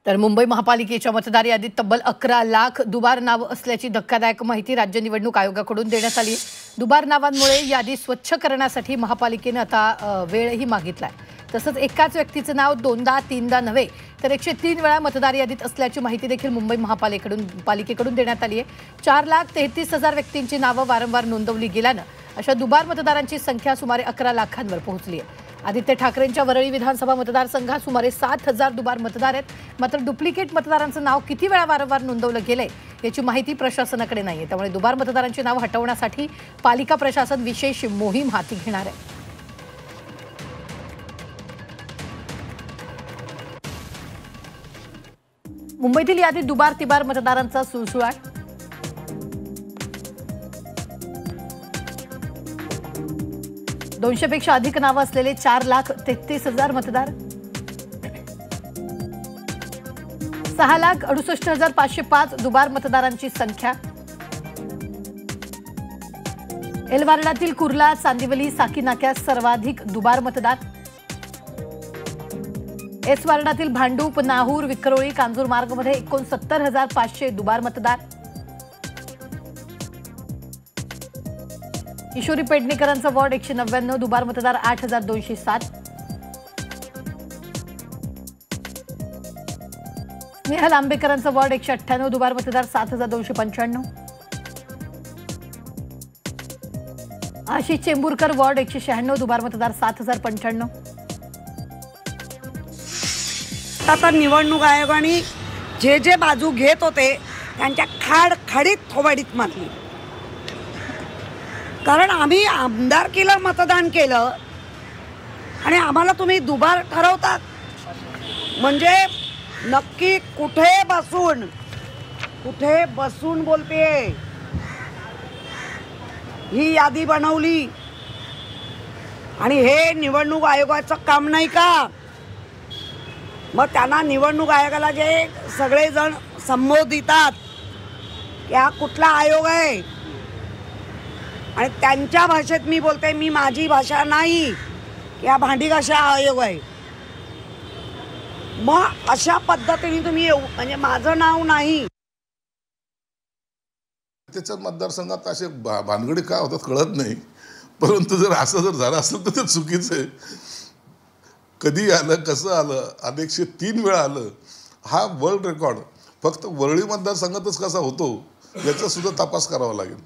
तर मुंबई महापालिकेच्या मतदार यादीत तब्बल 11 लाख दुबार नावं असल्याची धक्कादायक माहिती राज्य निवडणूक आयोगाकडून देण्यात आली. दुबार नावांमुळे यादी स्वच्छ करण्यासाठी महापालिकेने आता वेळही मागितलाय. तसंच एकाच व्यक्तीचं नाव दोनदा तीनदा नव्हे तर 103 वेळा मतदार यादीत असल्याची माहिती देखील मुंबई महापालिकेकडून देण्यात आली आहे. 4,33,000 व्यक्तींची नावं वारंवार नोंदवली गेल्यानं अशा दुबार मतदारांची संख्या सुमारे 11 लाखांवर पोहोचली आहे. आदित्य ठाकरेंच्या वरळी विधानसभा मतदारसंघात सुमारे 7,000 दुबार मतदार आहेत. मात्र डुप्लिकेट मतदारांचं नाव किती वेळा वारंवार नोंदवलं गेलंय याची माहिती प्रशासनाकडे नाहीये. त्यामुळे दुबार मतदारांची नाव हटवण्यासाठी पालिका प्रशासन विशेष मोहीम हाती घेणार आहे. मुंबईतील यादीत दुबार तिबार मतदारांचा सुळसुळाट. पेक्षा अधिक नावं असलेले 4,33,000 मतदार, 6,68,505 दुबार मतदारांची संख्या. एल वार्डातील कुर्ला, चांदिवली, साकीनाक्यात सर्वाधिक दुबार मतदार. एस वार्डातील भांडूप, नाहूर, विक्रोळी, कांजूर मार्गमध्ये 69,500 दुबार मतदार. किशोरी पेडणेकरांचा वॉर्ड 199 दुबार मतदार 8,207. स्नेहल आंबेकरांचा वॉर्ड 198 दुबार मतदार 7,295. आशिष चेंबूरकर वॉर्ड 196 दुबार मतदार 7,095. आता निवडणूक आयोगाने जे बाजू घेत होते त्यांच्या खाडीत थोबाडीत मारली. कारण आम्ही आमदारकीला मतदान केलं आणि आम्हाला तुम्ही दुबार ठरवतात म्हणजे नक्की कुठे बसून बोलतेय ही यादी बनवली. आणि हे निवडणूक आयोगाचं काम नाही का? मग त्यांना निवडणूक आयोगाला जे सगळेजण संबोधितात की हा कुठला आयोग आहे आणि त्यांच्या भाषेत मी बोलते, मी माझी भाषा नाही की हा भांडी घासा आयोग आहे. मग अशा पद्धतीने तुम्ही म्हणजे माझं नाव नाही. त्याच्या मतदारसंघात असे भानगडी काय होतात कळत नाही. परंतु जर असं झालं असेल तर ते चुकीचं आहे. कधी आलं, कसं आलं, 103 वेळा आलं, हा वर्ल्ड रेकॉर्ड फक्त वरळी मतदारसंघातच कसा होतो याचा सुद्धा तपास करावा लागेल.